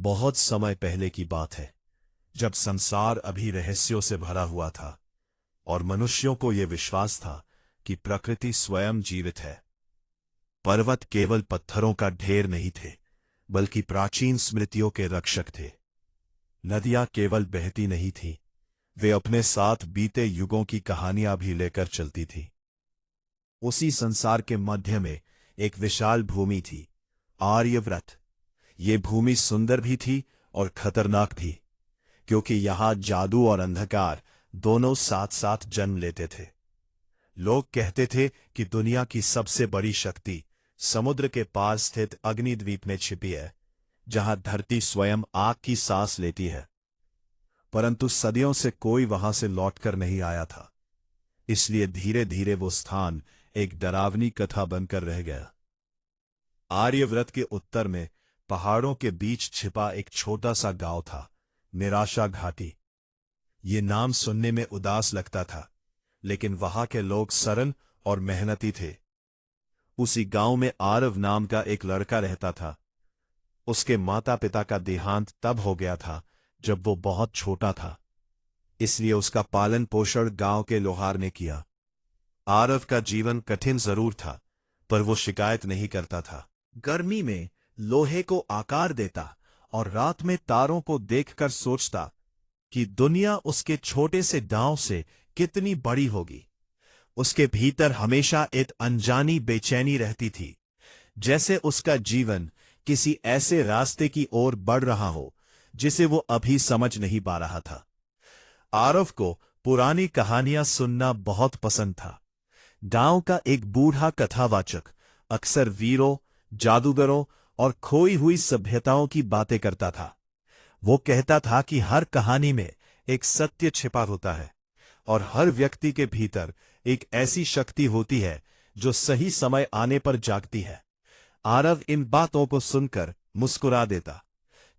बहुत समय पहले की बात है, जब संसार अभी रहस्यों से भरा हुआ था और मनुष्यों को यह विश्वास था कि प्रकृति स्वयं जीवित है। पर्वत केवल पत्थरों का ढेर नहीं थे, बल्कि प्राचीन स्मृतियों के रक्षक थे। नदियां केवल बहती नहीं थीं, वे अपने साथ बीते युगों की कहानियां भी लेकर चलती थीं। उसी संसार के मध्य में एक विशाल भूमि थी, आर्यव्रत। ये भूमि सुंदर भी थी और खतरनाक भी, क्योंकि यहां जादू और अंधकार दोनों साथ साथ जन्म लेते थे। लोग कहते थे कि दुनिया की सबसे बड़ी शक्ति समुद्र के पास स्थित अग्निद्वीप में छिपी है, जहां धरती स्वयं आग की सांस लेती है। परंतु सदियों से कोई वहां से लौटकर नहीं आया था, इसलिए धीरे धीरे वो स्थान एक डरावनी कथा बनकर रह गया। आर्यव्रत के उत्तर में पहाड़ों के बीच छिपा एक छोटा सा गांव था, निराशा घाटी। ये नाम सुनने में उदास लगता था, लेकिन वहां के लोग सरल और मेहनती थे। उसी गांव में आरव नाम का एक लड़का रहता था। उसके माता पिता का देहांत तब हो गया था जब वो बहुत छोटा था, इसलिए उसका पालन पोषण गांव के लोहार ने किया। आरव का जीवन कठिन जरूर था, पर वो शिकायत नहीं करता था। गर्मी में लोहे को आकार देता और रात में तारों को देखकर सोचता कि दुनिया उसके छोटे से गांव से कितनी बड़ी होगी। उसके भीतर हमेशा एक अनजानी बेचैनी रहती थी, जैसे उसका जीवन किसी ऐसे रास्ते की ओर बढ़ रहा हो जिसे वो अभी समझ नहीं पा रहा था। आरव को पुरानी कहानियां सुनना बहुत पसंद था। गांव का एक बूढ़ा कथावाचक अक्सर वीरों, जादूगरों और खोई हुई सभ्यताओं की बातें करता था। वो कहता था कि हर कहानी में एक सत्य छिपा होता है और हर व्यक्ति के भीतर एक ऐसी शक्ति होती है जो सही समय आने पर जागती है। आरव इन बातों को सुनकर मुस्कुरा देता,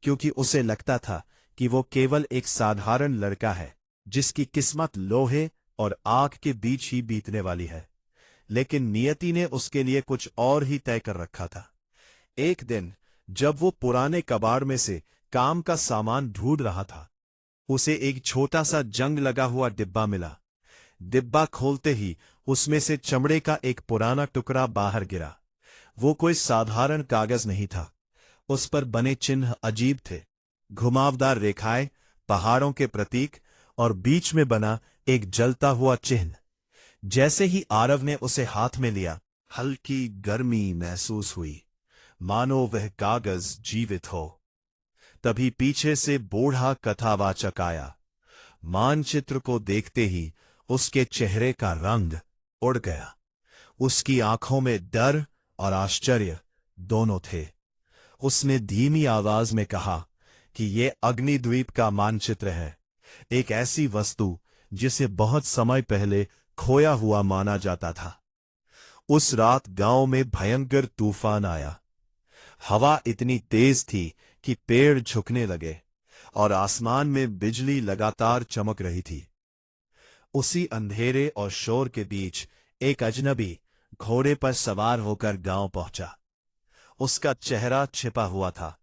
क्योंकि उसे लगता था कि वो केवल एक साधारण लड़का है जिसकी किस्मत लोहे और आग के बीच ही बीतने वाली है। लेकिन नियति ने उसके लिए कुछ और ही तय कर रखा था। एक दिन जब वो पुराने कबाड़ में से काम का सामान ढूंढ रहा था, उसे एक छोटा सा जंग लगा हुआ डिब्बा मिला। डिब्बा खोलते ही उसमें से चमड़े का एक पुराना टुकड़ा बाहर गिरा। वो कोई साधारण कागज नहीं था, उस पर बने चिन्ह अजीब थे। घुमावदार रेखाएं, पहाड़ों के प्रतीक और बीच में बना एक जलता हुआ चिन्ह। जैसे ही आरव ने उसे हाथ में लिया, हल्की गर्मी महसूस हुई, मानो वह कागज जीवित हो। तभी पीछे से बूढ़ा कथावाचक आया। मानचित्र को देखते ही उसके चेहरे का रंग उड़ गया। उसकी आंखों में डर और आश्चर्य दोनों थे। उसने धीमी आवाज में कहा कि यह अग्निद्वीप का मानचित्र है, एक ऐसी वस्तु जिसे बहुत समय पहले खोया हुआ माना जाता था। उस रात गांव में भयंकर तूफान आया। हवा इतनी तेज थी कि पेड़ झुकने लगे और आसमान में बिजली लगातार चमक रही थी। उसी अंधेरे और शोर के बीच एक अजनबी घोड़े पर सवार होकर गांव पहुंचा। उसका चेहरा छिपा हुआ था,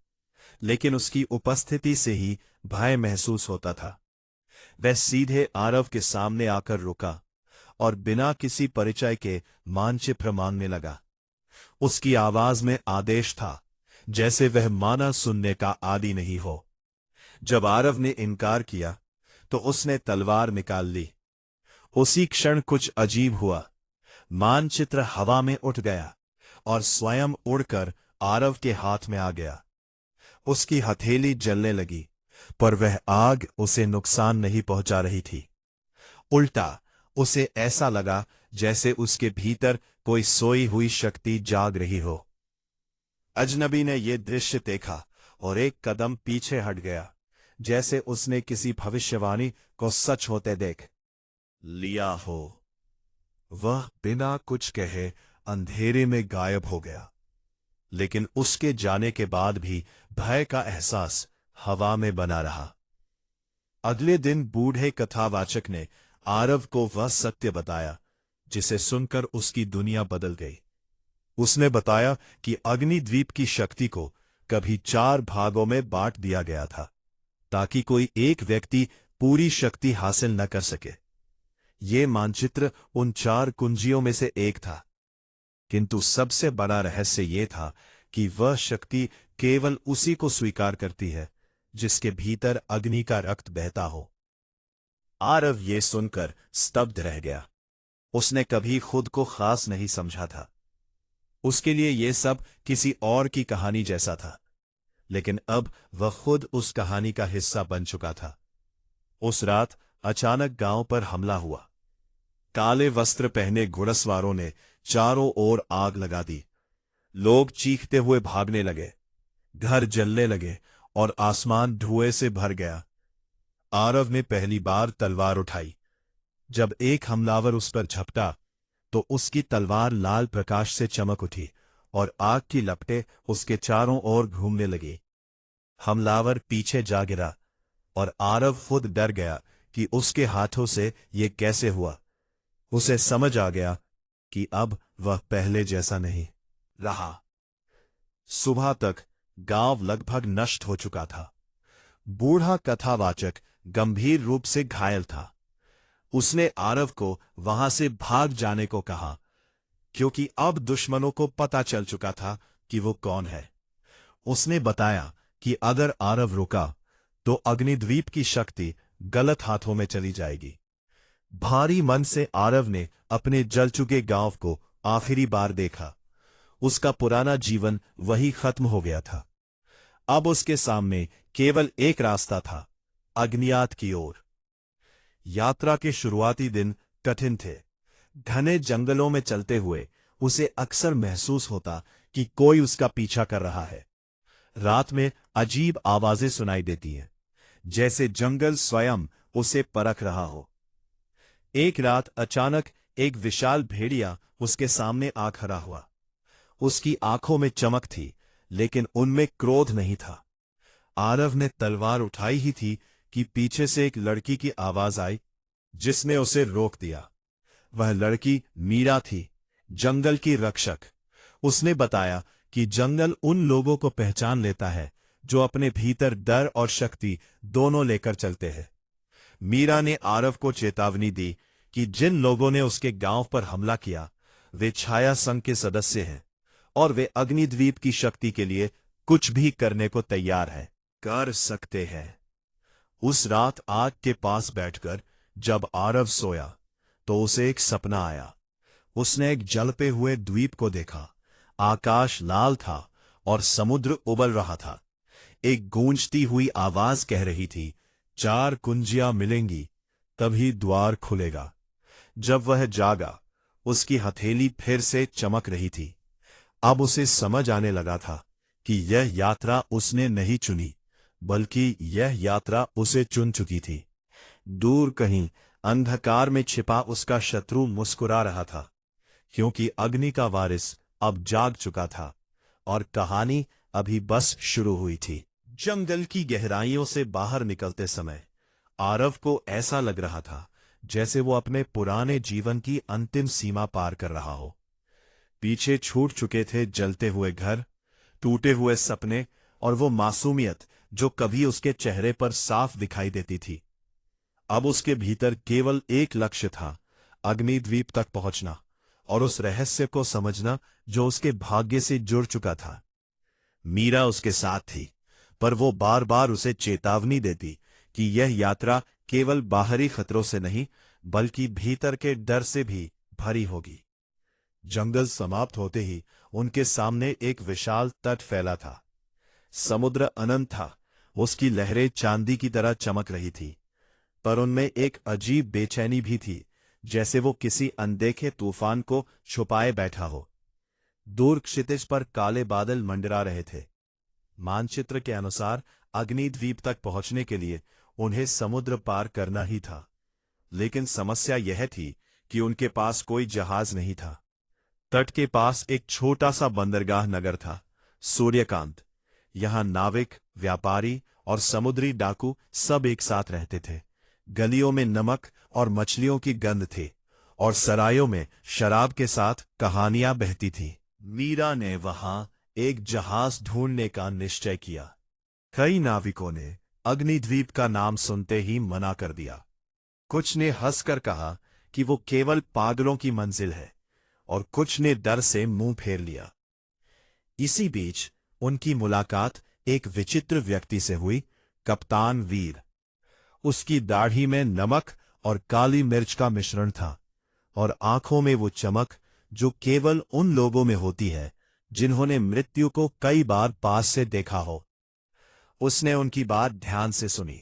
लेकिन उसकी उपस्थिति से ही भय महसूस होता था। वह सीधे आरव के सामने आकर रुका और बिना किसी परिचय के मानचित्र मांगने लगा। उसकी आवाज में आदेश था, जैसे वह माना सुनने का आदी नहीं हो। जब आरव ने इनकार किया तो उसने तलवार निकाल ली। उसी क्षण कुछ अजीब हुआ। मानचित्र हवा में उठ गया और स्वयं उड़कर आरव के हाथ में आ गया। उसकी हथेली जलने लगी, पर वह आग उसे नुकसान नहीं पहुंचा रही थी। उल्टा उसे ऐसा लगा जैसे उसके भीतर कोई सोई हुई शक्ति जाग रही हो। अजनबी ने यह दृश्य देखा और एक कदम पीछे हट गया, जैसे उसने किसी भविष्यवाणी को सच होते देख लिया हो। वह बिना कुछ कहे अंधेरे में गायब हो गया, लेकिन उसके जाने के बाद भी भय का एहसास हवा में बना रहा। अगले दिन बूढ़े कथावाचक ने आरव को वह सत्य बताया जिसे सुनकर उसकी दुनिया बदल गई। उसने बताया कि अग्निद्वीप की शक्ति को कभी 4 भागों में बांट दिया गया था, ताकि कोई एक व्यक्ति पूरी शक्ति हासिल न कर सके। ये मानचित्र उन 4 कुंजियों में से एक था, किंतु सबसे बड़ा रहस्य ये था कि वह शक्ति केवल उसी को स्वीकार करती है जिसके भीतर अग्नि का रक्त बहता हो। आरव ये सुनकर स्तब्ध रह गया। उसने कभी खुद को खास नहीं समझा था। उसके लिए ये सब किसी और की कहानी जैसा था, लेकिन अब वह खुद उस कहानी का हिस्सा बन चुका था। उस रात अचानक गांव पर हमला हुआ। काले वस्त्र पहने घुड़सवारों ने चारों ओर आग लगा दी। लोग चीखते हुए भागने लगे, घर जलने लगे और आसमान धुएं से भर गया। आरव ने पहली बार तलवार उठाई। जब एक हमलावर उस पर झपटा तो उसकी तलवार लाल प्रकाश से चमक उठी और आग की लपटें उसके चारों ओर घूमने लगी। हमलावर पीछे जा गिरा और आरव खुद डर गया कि उसके हाथों से ये कैसे हुआ। उसे समझ आ गया कि अब वह पहले जैसा नहीं रहा। सुबह तक गांव लगभग नष्ट हो चुका था। बूढ़ा कथावाचक गंभीर रूप से घायल था। उसने आरव को वहां से भाग जाने को कहा, क्योंकि अब दुश्मनों को पता चल चुका था कि वो कौन है। उसने बताया कि अगर आरव रुका तो अग्निद्वीप की शक्ति गलत हाथों में चली जाएगी। भारी मन से आरव ने अपने जल चुके गांव को आखिरी बार देखा। उसका पुराना जीवन वही खत्म हो गया था। अब उसके सामने केवल एक रास्ता था, अग्नियात की ओर। यात्रा के शुरुआती दिन कठिन थे। घने जंगलों में चलते हुए उसे अक्सर महसूस होता कि कोई उसका पीछा कर रहा है। रात में अजीब आवाजें सुनाई देती हैं, जैसे जंगल स्वयं उसे परख रहा हो। एक रात अचानक एक विशाल भेड़िया उसके आमने आ खड़ा हुआ। उसकी आंखों में चमक थी, लेकिन उनमें क्रोध नहीं था। आरव ने तलवार उठाई ही थी कि पीछे से एक लड़की की आवाज आई, जिसने उसे रोक दिया। वह लड़की मीरा थी, जंगल की रक्षक। उसने बताया कि जंगल उन लोगों को पहचान लेता है जो अपने भीतर डर और शक्ति दोनों लेकर चलते हैं। मीरा ने आरव को चेतावनी दी कि जिन लोगों ने उसके गांव पर हमला किया वे छाया संघ के सदस्य हैं और वे अग्निद्वीप की शक्ति के लिए कुछ भी करने को तैयार है, कर सकते हैं। उस रात आग के पास बैठकर जब आरव सोया तो उसे एक सपना आया। उसने एक जलते हुए द्वीप को देखा। आकाश लाल था और समुद्र उबल रहा था। एक गूंजती हुई आवाज कह रही थी, 4 कुंजियां मिलेंगी तभी द्वार खुलेगा। जब वह जागा, उसकी हथेली फिर से चमक रही थी। अब उसे समझ आने लगा था कि यह यात्रा उसने नहीं चुनी, बल्कि यह यात्रा उसे चुन चुकी थी। दूर कहीं अंधकार में छिपा उसका शत्रु मुस्कुरा रहा था, क्योंकि अग्नि का वारिस अब जाग चुका था और कहानी अभी बस शुरू हुई थी। जंगल की गहराइयों से बाहर निकलते समय आरव को ऐसा लग रहा था जैसे वो अपने पुराने जीवन की अंतिम सीमा पार कर रहा हो। पीछे छूट चुके थे जलते हुए घर, टूटे हुए सपने और वो मासूमियत जो कभी उसके चेहरे पर साफ दिखाई देती थी। अब उसके भीतर केवल एक लक्ष्य था, अग्निद्वीप तक पहुंचना और उस रहस्य को समझना जो उसके भाग्य से जुड़ चुका था। मीरा उसके साथ थी, पर वो बार बार उसे चेतावनी देती कि यह यात्रा केवल बाहरी खतरों से नहीं, बल्कि भीतर के डर से भी भरी होगी। जंगल समाप्त होते ही उनके सामने एक विशाल तट फैला था। समुद्र अनंत था, उसकी लहरें चांदी की तरह चमक रही थी, पर उनमें एक अजीब बेचैनी भी थी, जैसे वो किसी अनदेखे तूफान को छुपाए बैठा हो। दूर क्षितिज पर काले बादल मंडरा रहे थे। मानचित्र के अनुसार अग्निद्वीप तक पहुंचने के लिए उन्हें समुद्र पार करना ही था, लेकिन समस्या यह थी कि उनके पास कोई जहाज नहीं था। तट के पास एक छोटा सा बंदरगाह नगर था, सूर्यकांत। यहां नाविक, व्यापारी और समुद्री डाकू सब एक साथ रहते थे। गलियों में नमक और मछलियों की गंध थी और सरायों में शराब के साथ कहानियां बहती थीं। मीरा ने वहां एक जहाज ढूंढने का निश्चय किया। कई नाविकों ने अग्निद्वीप का नाम सुनते ही मना कर दिया। कुछ ने हंसकर कहा कि वो केवल पागलों की मंजिल है, और कुछ ने डर से मुंह फेर लिया। इसी बीच उनकी मुलाकात एक विचित्र व्यक्ति से हुई, कप्तान वीर। उसकी दाढ़ी में नमक और काली मिर्च का मिश्रण था, और आंखों में वो चमक जो केवल उन लोगों में होती है जिन्होंने मृत्यु को कई बार पास से देखा हो। उसने उनकी बात ध्यान से सुनी।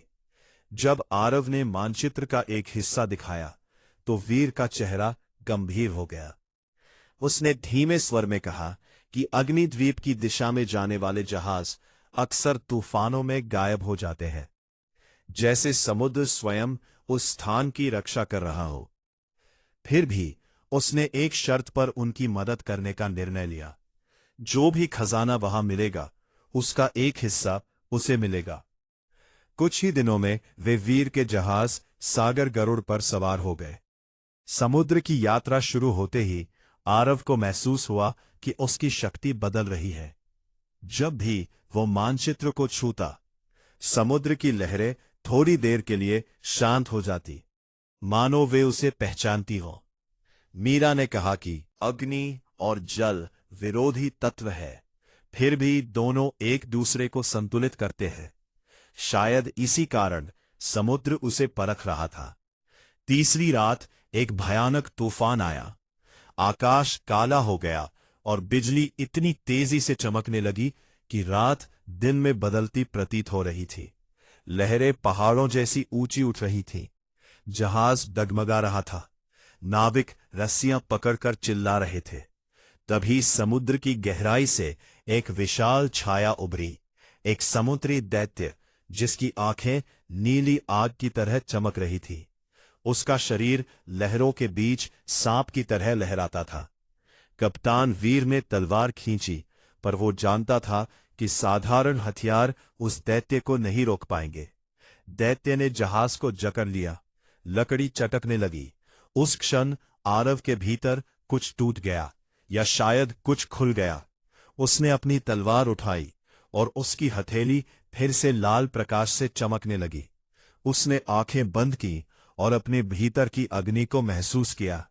जब आरव ने मानचित्र का एक हिस्सा दिखाया तो वीर का चेहरा गंभीर हो गया। उसने धीमे स्वर में कहा कि अग्निद्वीप की दिशा में जाने वाले जहाज अक्सर तूफानों में गायब हो जाते हैं, जैसे समुद्र स्वयं उस स्थान की रक्षा कर रहा हो। फिर भी उसने एक शर्त पर उनकी मदद करने का निर्णय लिया। जो भी खजाना वहां मिलेगा उसका एक हिस्सा उसे मिलेगा। कुछ ही दिनों में वे वीर के जहाज सागर गरुड़ पर सवार हो गए। समुद्र की यात्रा शुरू होते ही आरव को महसूस हुआ कि उसकी शक्ति बदल रही है। जब भी वो मानचित्र को छूता, समुद्र की लहरें थोड़ी देर के लिए शांत हो जाती, मानो वे उसे पहचानती हो। मीरा ने कहा कि अग्नि और जल विरोधी तत्व है, फिर भी दोनों एक दूसरे को संतुलित करते हैं। शायद इसी कारण समुद्र उसे परख रहा था। तीसरी रात एक भयानक तूफान आया। आकाश काला हो गया और बिजली इतनी तेजी से चमकने लगी कि रात दिन में बदलती प्रतीत हो रही थी। लहरें पहाड़ों जैसी ऊंची उठ रही थीं। जहाज डगमगा रहा था। नाविक रस्सियां पकड़कर चिल्ला रहे थे। तभी समुद्र की गहराई से एक विशाल छाया उभरी, एक समुद्री दैत्य जिसकी आंखें नीली आग की तरह चमक रही थी। उसका शरीर लहरों के बीच सांप की तरह लहराता था। कप्तान वीर ने तलवार खींची, पर वो जानता था कि साधारण हथियार उस दैत्य को नहीं रोक पाएंगे। दैत्य ने जहाज को जकड़ लिया। लकड़ी चटकने लगी। उस क्षण आरव के भीतर कुछ टूट गया, या शायद कुछ खुल गया। उसने अपनी तलवार उठाई और उसकी हथेली फिर से लाल प्रकाश से चमकने लगी। उसने आंखें बंद की और अपने भीतर की अग्नि को महसूस किया।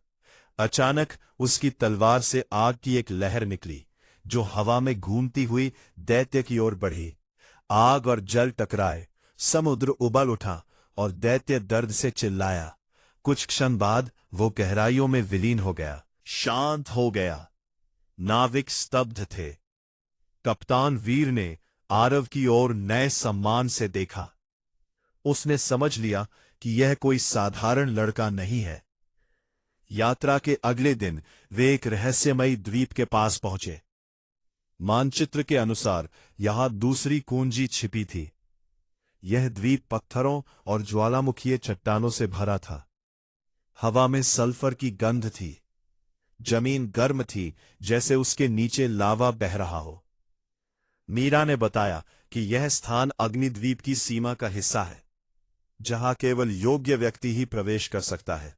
अचानक उसकी तलवार से आग की एक लहर निकली, जो हवा में घूमती हुई दैत्य की ओर बढ़ी। आग और जल टकराए, समुद्र उबल उठा और दैत्य दर्द से चिल्लाया। कुछ क्षण बाद वो गहराइयों में विलीन हो गया, शांत हो गया। नाविक स्तब्ध थे। कप्तान वीर ने आरव की ओर नए सम्मान से देखा। उसने समझ लिया कि यह कोई साधारण लड़का नहीं है। यात्रा के अगले दिन वे एक रहस्यमयी द्वीप के पास पहुंचे। मानचित्र के अनुसार यहां दूसरी कुंजी छिपी थी। यह द्वीप पत्थरों और ज्वालामुखीय चट्टानों से भरा था। हवा में सल्फर की गंध थी। जमीन गर्म थी, जैसे उसके नीचे लावा बह रहा हो। मीरा ने बताया कि यह स्थान अग्निद्वीप की सीमा का हिस्सा है, जहां केवल योग्य व्यक्ति ही प्रवेश कर सकता है।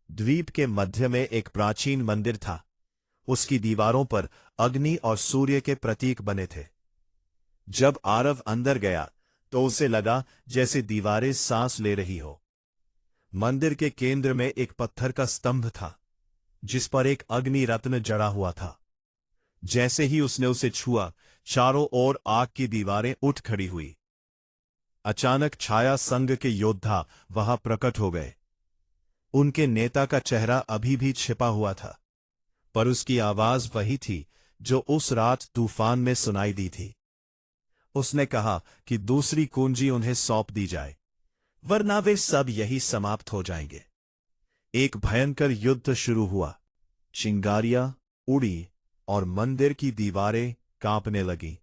द्वीप के मध्य में एक प्राचीन मंदिर था। उसकी दीवारों पर अग्नि और सूर्य के प्रतीक बने थे। जब आरव अंदर गया तो उसे लगा जैसे दीवारें सांस ले रही हो। मंदिर के केंद्र में एक पत्थर का स्तंभ था, जिस पर एक अग्नि रत्न जड़ा हुआ था। जैसे ही उसने उसे छुआ, चारों ओर आग की दीवारें उठ खड़ी हुई। अचानक छाया संघ के योद्धा वहां प्रकट हो गए। उनके नेता का चेहरा अभी भी छिपा हुआ था, पर उसकी आवाज वही थी जो उस रात तूफान में सुनाई दी थी। उसने कहा कि दूसरी कुंजी उन्हें सौंप दी जाए, वरना वे सब यही समाप्त हो जाएंगे। एक भयंकर युद्ध शुरू हुआ। चिंगारियां उड़ी और मंदिर की दीवारें कांपने लगीं।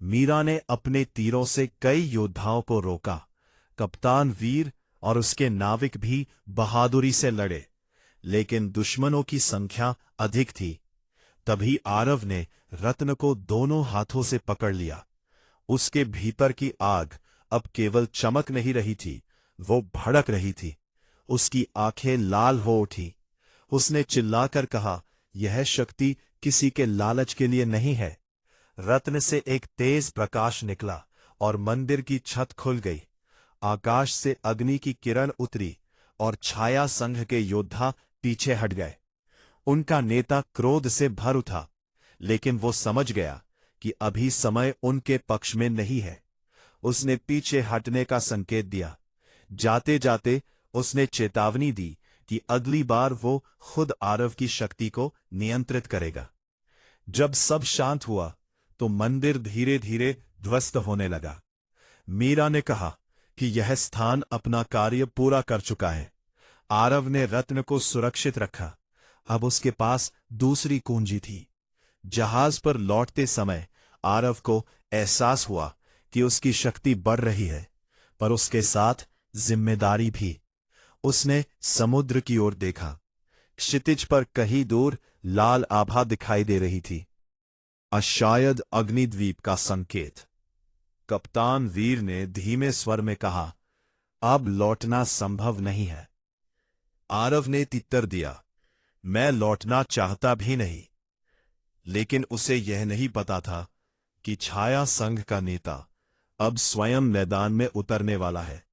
मीरा ने अपने तीरों से कई योद्धाओं को रोका। कप्तान वीर और उसके नाविक भी बहादुरी से लड़े, लेकिन दुश्मनों की संख्या अधिक थी। तभी आरव ने रत्न को दोनों हाथों से पकड़ लिया। उसके भीतर की आग अब केवल चमक नहीं रही थी, वो भड़क रही थी। उसकी आंखें लाल हो उठी। उसने चिल्लाकर कहा, यह शक्ति किसी के लालच के लिए नहीं है, रत्न से एक तेज प्रकाश निकला और मंदिर की छत खुल गई। आकाश से अग्नि की किरण उतरी और छाया संघ के योद्धा पीछे हट गए। उनका नेता क्रोध से भर उठा, लेकिन वो समझ गया कि अभी समय उनके पक्ष में नहीं है। उसने पीछे हटने का संकेत दिया। जाते जाते उसने चेतावनी दी कि अगली बार वो खुद आरव की शक्ति को नियंत्रित करेगा। जब सब शांत हुआ तो मंदिर धीरे धीरे ध्वस्त होने लगा। मीरा ने कहा कि यह स्थान अपना कार्य पूरा कर चुका है। आरव ने रत्न को सुरक्षित रखा। अब उसके पास दूसरी कुंजी थी। जहाज पर लौटते समय आरव को एहसास हुआ कि उसकी शक्ति बढ़ रही है, पर उसके साथ जिम्मेदारी भी। उसने समुद्र की ओर देखा। क्षितिज पर कहीं दूर लाल आभा दिखाई दे रही थी। शायद अग्निद्वीप का संकेत। कप्तान वीर ने धीमे स्वर में कहा, अब लौटना संभव नहीं है। आरव ने तित्तर दिया, मैं लौटना चाहता भी नहीं। लेकिन उसे यह नहीं पता था कि छाया संघ का नेता अब स्वयं मैदान में उतरने वाला है,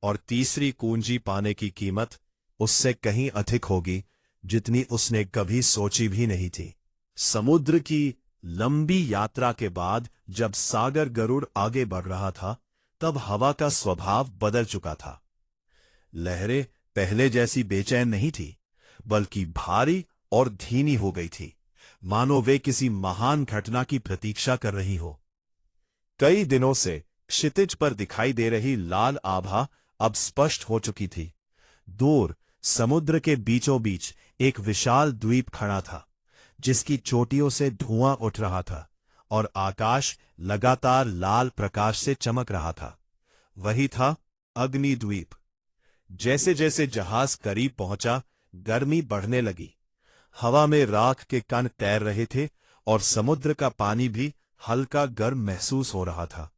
और तीसरी कुंजी पाने की कीमत उससे कहीं अधिक होगी जितनी उसने कभी सोची भी नहीं थी। समुद्र की लंबी यात्रा के बाद जब सागर गरुड़ आगे बढ़ रहा था, तब हवा का स्वभाव बदल चुका था। लहरें पहले जैसी बेचैन नहीं थी, बल्कि भारी और धीमी हो गई थी, मानो वे किसी महान घटना की प्रतीक्षा कर रही हो। कई दिनों से क्षितिज पर दिखाई दे रही लाल आभा अब स्पष्ट हो चुकी थी। दूर समुद्र के बीचों बीच एक विशाल द्वीप खड़ा था, जिसकी चोटियों से धुआं उठ रहा था और आकाश लगातार लाल प्रकाश से चमक रहा था। वही था अग्निद्वीप। जैसे जैसे जहाज करीब पहुंचा, गर्मी बढ़ने लगी। हवा में राख के कण तैर रहे थे और समुद्र का पानी भी हल्का गर्म महसूस हो रहा था।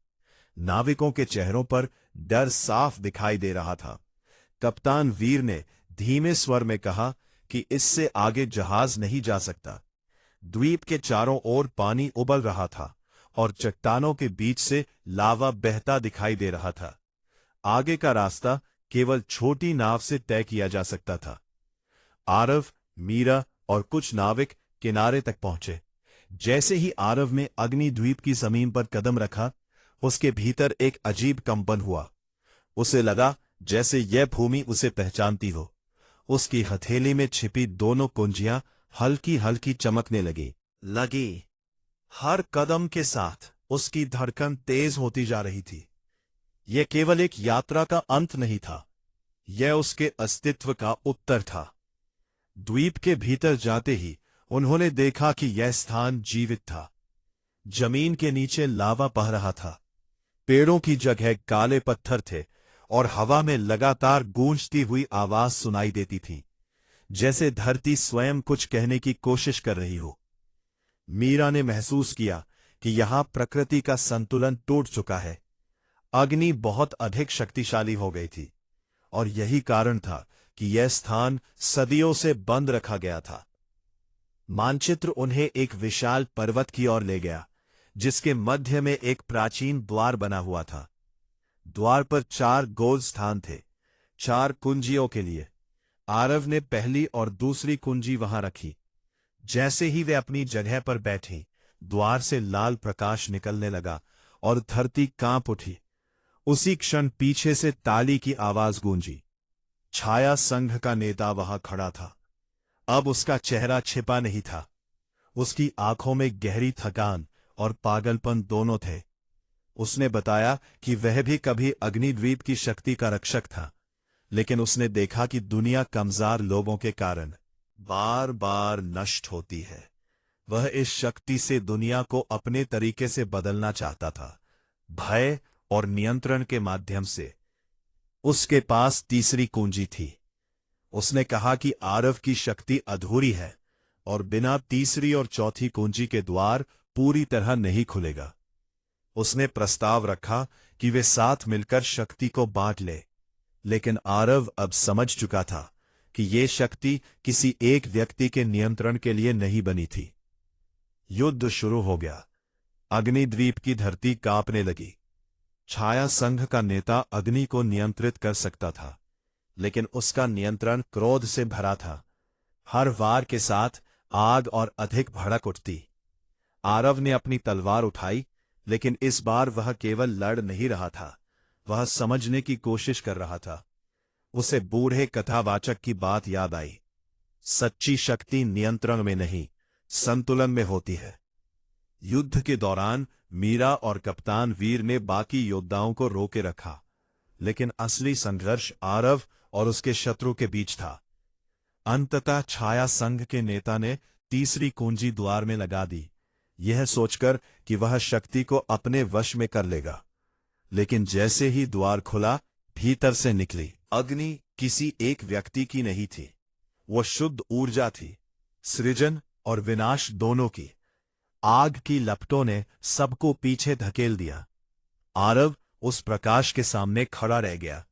नाविकों के चेहरों पर डर साफ दिखाई दे रहा था। कप्तान वीर ने धीमे स्वर में कहा कि इससे आगे जहाज नहीं जा सकता। द्वीप के चारों ओर पानी उबल रहा था और चट्टानों के बीच से लावा बहता दिखाई दे रहा था। आगे का रास्ता केवल छोटी नाव से तय किया जा सकता था। आरव, मीरा और कुछ नाविक किनारे तक पहुंचे। जैसे ही आरव ने अग्निद्वीप की जमीन पर कदम रखा, उसके भीतर एक अजीब कंपन हुआ। उसे लगा जैसे यह भूमि उसे पहचानती हो। उसकी हथेली में छिपी दोनों कुंजियां हल्की हल्की चमकने लगी। हर कदम के साथ उसकी धड़कन तेज होती जा रही थी। यह केवल एक यात्रा का अंत नहीं था, यह उसके अस्तित्व का उत्तर था। द्वीप के भीतर जाते ही उन्होंने देखा कि यह स्थान जीवित था। जमीन के नीचे लावा बह रहा था। पेड़ों की जगह काले पत्थर थे और हवा में लगातार गूंजती हुई आवाज सुनाई देती थी, जैसे धरती स्वयं कुछ कहने की कोशिश कर रही हो। मीरा ने महसूस किया कि यहां प्रकृति का संतुलन टूट चुका है। अग्नि बहुत अधिक शक्तिशाली हो गई थी, और यही कारण था कि यह स्थान सदियों से बंद रखा गया था। मानचित्र उन्हें एक विशाल पर्वत की ओर ले गया, जिसके मध्य में एक प्राचीन द्वार बना हुआ था। द्वार पर 4 गोल स्थान थे, 4 कुंजियों के लिए। आरव ने पहली और दूसरी कुंजी वहां रखी। जैसे ही वे अपनी जगह पर बैठी, द्वार से लाल प्रकाश निकलने लगा और धरती कांप उठी। उसी क्षण पीछे से ताली की आवाज गूंजी। छाया संघ का नेता वहां खड़ा था। अब उसका चेहरा छिपा नहीं था। उसकी आंखों में गहरी थकान और पागलपन दोनों थे। उसने बताया कि वह भी कभी अग्निद्वीप की शक्ति का रक्षक था, लेकिन उसने देखा कि दुनिया कमजोर लोगों के कारण बार बार नष्ट होती है। वह इस शक्ति से दुनिया को अपने तरीके से बदलना चाहता था, भय और नियंत्रण के माध्यम से। उसके पास तीसरी कुंजी थी। उसने कहा कि आरव की शक्ति अधूरी है और बिना तीसरी और चौथी कुंजी के द्वार पूरी तरह नहीं खुलेगा। उसने प्रस्ताव रखा कि वे साथ मिलकर शक्ति को बांट ले, लेकिन आरव अब समझ चुका था कि ये शक्ति किसी एक व्यक्ति के नियंत्रण के लिए नहीं बनी थी। युद्ध शुरू हो गया। अग्निद्वीप की धरती कांपने लगी। छाया संघ का नेता अग्नि को नियंत्रित कर सकता था, लेकिन उसका नियंत्रण क्रोध से भरा था। हर वार के साथ आग और अधिक भड़क उठती। आरव ने अपनी तलवार उठाई, लेकिन इस बार वह केवल लड़ नहीं रहा था, वह समझने की कोशिश कर रहा था। उसे बूढ़े कथावाचक की बात याद आई, सच्ची शक्ति नियंत्रण में नहीं, संतुलन में होती है। युद्ध के दौरान मीरा और कप्तान वीर ने बाकी योद्धाओं को रोके रखा, लेकिन असली संघर्ष आरव और उसके शत्रु के बीच था। अंततः छाया संघ के नेता ने तीसरी कुंजी द्वार में लगा दी, यह सोचकर कि वह शक्ति को अपने वश में कर लेगा। लेकिन जैसे ही द्वार खुला, भीतर से निकली अग्नि किसी एक व्यक्ति की नहीं थी, वो शुद्ध ऊर्जा थी, सृजन और विनाश दोनों की। आग की लपटों ने सबको पीछे धकेल दिया। आरव उस प्रकाश के सामने खड़ा रह गया।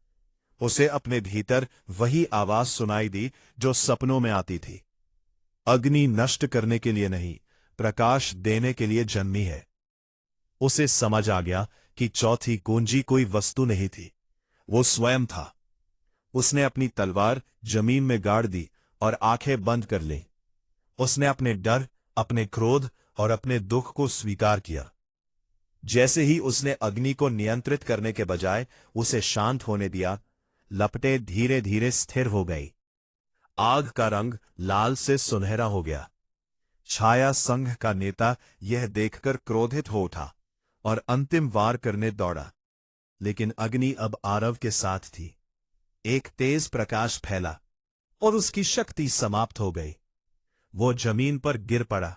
उसे अपने भीतर वही आवाज सुनाई दी जो सपनों में आती थी, अग्नि नष्ट करने के लिए नहीं, प्रकाश देने के लिए जन्मी है। उसे समझ आ गया कि चौथी कुंजी कोई वस्तु नहीं थी, वो स्वयं था। उसने अपनी तलवार जमीन में गाड़ दी और आंखें बंद कर ली। उसने अपने डर, अपने क्रोध और अपने दुख को स्वीकार किया। जैसे ही उसने अग्नि को नियंत्रित करने के बजाय उसे शांत होने दिया, लपटें धीरे धीरे स्थिर हो गई। आग का रंग लाल से सुनहरा हो गया। छाया संघ का नेता यह देखकर क्रोधित हो उठा और अंतिम वार करने दौड़ा, लेकिन अग्नि अब आरव के साथ थी। एक तेज प्रकाश फैला और उसकी शक्ति समाप्त हो गई। वो जमीन पर गिर पड़ा।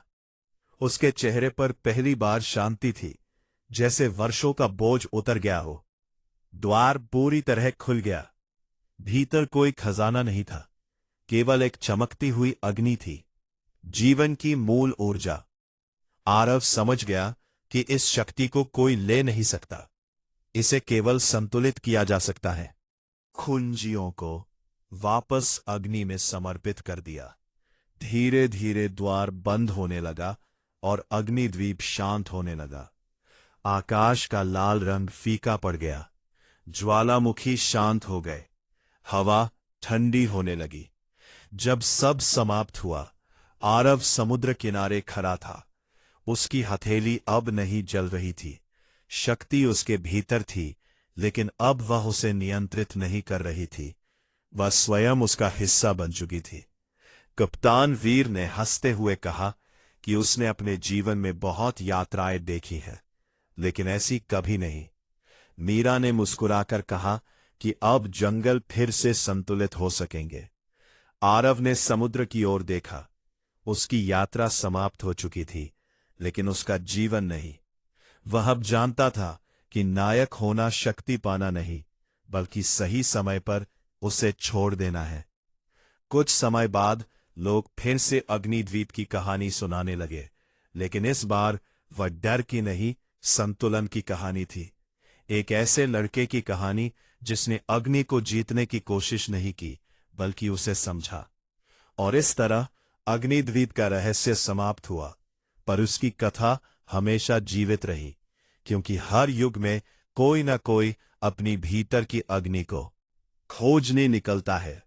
उसके चेहरे पर पहली बार शांति थी, जैसे वर्षों का बोझ उतर गया हो। द्वार पूरी तरह खुल गया। भीतर कोई खजाना नहीं था, केवल एक चमकती हुई अग्नि थी, जीवन की मूल ऊर्जा। आरव समझ गया कि इस शक्ति को कोई ले नहीं सकता, इसे केवल संतुलित किया जा सकता है। कुंजियों को वापस अग्नि में समर्पित कर दिया। धीरे धीरे द्वार बंद होने लगा और अग्निद्वीप शांत होने लगा। आकाश का लाल रंग फीका पड़ गया। ज्वालामुखी शांत हो गए। हवा ठंडी होने लगी। जब सब समाप्त हुआ, आरव समुद्र किनारे खड़ा था। उसकी हथेली अब नहीं जल रही थी। शक्ति उसके भीतर थी, लेकिन अब वह उसे नियंत्रित नहीं कर रही थी। वह स्वयं उसका हिस्सा बन चुकी थी। कप्तान वीर ने हंसते हुए कहा कि उसने अपने जीवन में बहुत यात्राएं देखी हैं, लेकिन ऐसी कभी नहीं। मीरा ने मुस्कुराकर कहा कि अब जंगल फिर से संतुलित हो सकेंगे। आरव ने समुद्र की ओर देखा। उसकी यात्रा समाप्त हो चुकी थी, लेकिन उसका जीवन नहीं। वह अब जानता था कि नायक होना शक्ति पाना नहीं, बल्कि सही समय पर उसे छोड़ देना है। कुछ समय बाद लोग फिर से अग्निद्वीप की कहानी सुनाने लगे, लेकिन इस बार वह डर की नहीं, संतुलन की कहानी थी। एक ऐसे लड़के की कहानी जिसने अग्नि को जीतने की कोशिश नहीं की, बल्कि उसे समझा। और इस तरह अग्निद्वीप का रहस्य समाप्त हुआ, पर उसकी कथा हमेशा जीवित रही, क्योंकि हर युग में कोई न कोई अपनी भीतर की अग्नि को खोजने निकलता है।